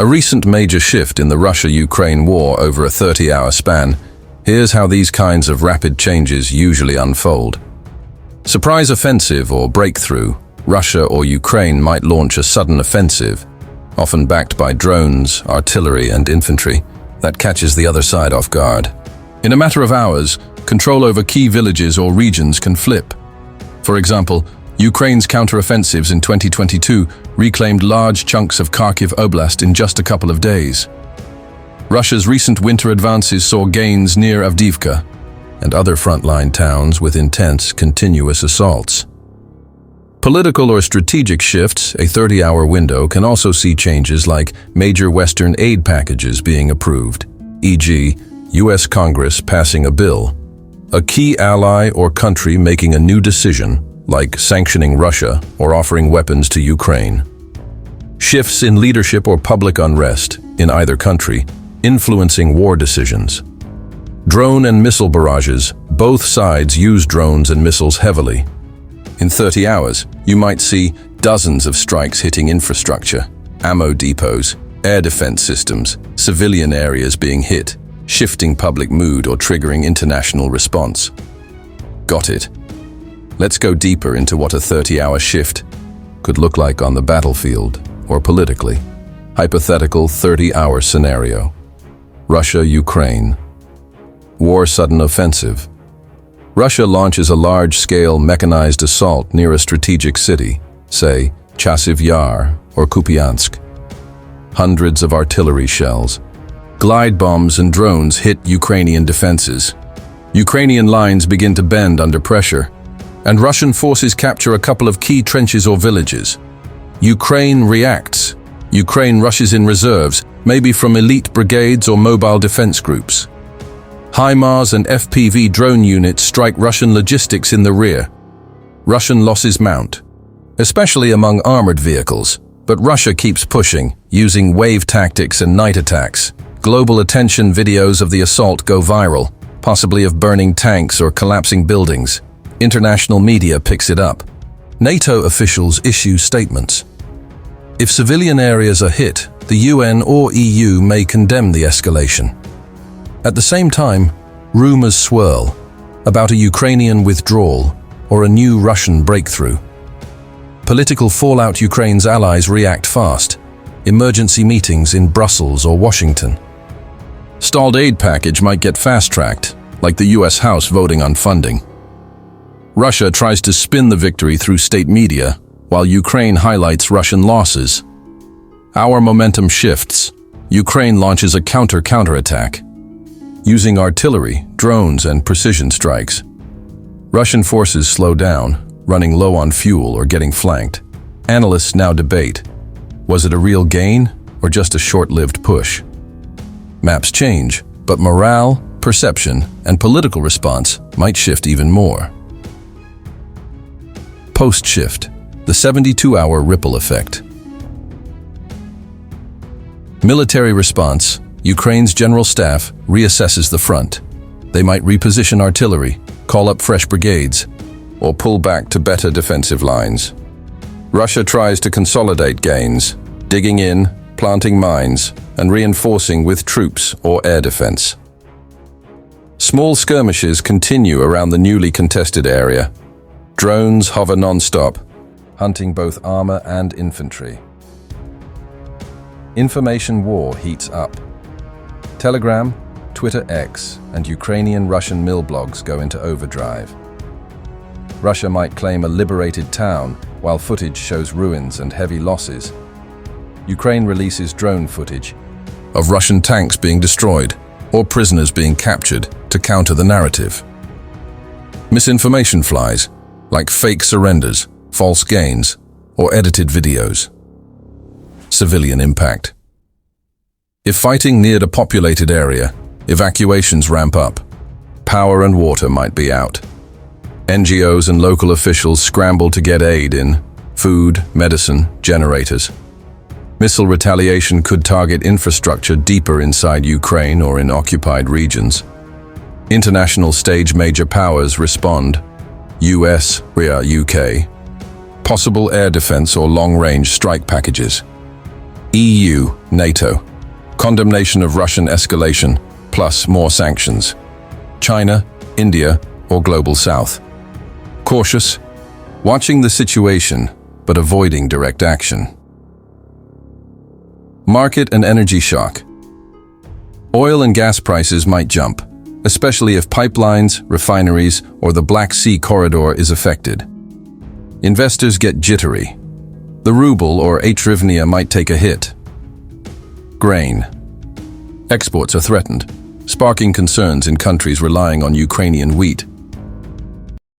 A recent major shift in the Russia-Ukraine war over a 30-hour span. Here's how these kinds of rapid changes usually unfold. Surprise offensive or breakthrough. Russia or Ukraine might launch a sudden offensive, often backed by drones, artillery, and infantry, that catches the other side off guard. In a matter of hours, control over key villages or regions can flip. For example, Ukraine's counteroffensives in 2022 reclaimed large chunks of Kharkiv Oblast in just a couple of days. Russia's recent winter advances saw gains near Avdiivka and other frontline towns with intense, continuous assaults. Political or strategic shifts, a 30-hour window, can also see changes like major Western aid packages being approved, e.g., U.S. Congress passing a bill, a key ally or country making a new decision, like sanctioning Russia or offering weapons to Ukraine. Shifts in leadership or public unrest in either country, influencing war decisions. Drone and missile barrages, both sides use drones and missiles heavily. In 30 hours, you might see dozens of strikes hitting infrastructure, ammo depots, air defense systems, civilian areas being hit, shifting public mood or triggering international response. Got it? Let's go deeper into what a 30-hour shift could look like on the battlefield or politically. Hypothetical 30-hour scenario. Russia-Ukraine. War sudden offensive. Russia launches a large-scale mechanized assault near a strategic city, say Chasiv Yar or Kupiansk. Hundreds of artillery shells. Glide bombs and drones hit Ukrainian defenses. Ukrainian lines begin to bend under pressure, and Russian forces capture a couple of key trenches or villages. Ukraine reacts. Ukraine rushes in reserves, maybe from elite brigades or mobile defense groups. HIMARS and FPV drone units strike Russian logistics in the rear. Russian losses mount, especially among armored vehicles, but Russia keeps pushing, using wave tactics and night attacks. Global attention videos of the assault go viral, possibly of burning tanks or collapsing buildings. International media picks it up. NATO officials issue statements. If civilian areas are hit, the UN or EU may condemn the escalation. At the same time, rumors swirl about a Ukrainian withdrawal or a new Russian breakthrough. Political fallout. Ukraine's allies react fast. Emergency meetings in Brussels or Washington. Stalled aid package might get fast-tracked, like the US House voting on funding. Russia tries to spin the victory through state media, while Ukraine highlights Russian losses. Our momentum shifts. Ukraine launches a counterattack, using artillery, drones, and precision strikes. Russian forces slow down, running low on fuel or getting flanked. Analysts now debate, was it a real gain or just a short-lived push? Maps change, but morale, perception, and political response might shift even more. Post-shift, the 72-hour ripple effect. Military response. Ukraine's general staff reassesses the front. They might reposition artillery, call up fresh brigades, or pull back to better defensive lines. Russia tries to consolidate gains, digging in, planting mines, and reinforcing with troops or air defense. Small skirmishes continue around the newly contested area. Drones hover non-stop, hunting both armor and infantry. Information war heats up. Telegram, Twitter X, and Ukrainian-Russian mill blogs go into overdrive. Russia might claim a liberated town, while footage shows ruins and heavy losses. Ukraine releases drone footage of Russian tanks being destroyed or prisoners being captured to counter the narrative. Misinformation flies, like fake surrenders, false gains, or edited videos. Civilian impact. If fighting neared a populated area, evacuations ramp up. Power and water might be out. NGOs and local officials scramble to get aid in food, medicine, generators. Missile retaliation could target infrastructure deeper inside Ukraine or in occupied regions. International stage major powers respond. US, UK. Possible air defense or long-range strike packages. EU, NATO. Condemnation of Russian escalation, plus more sanctions. China, India, or Global South. Cautious, watching the situation, but avoiding direct action. Market and energy shock. Oil and gas prices might jump, especially if pipelines, refineries, or the Black Sea corridor is affected. Investors get jittery. The ruble or hryvnia might take a hit. Grain. Exports are threatened, sparking concerns in countries relying on Ukrainian wheat.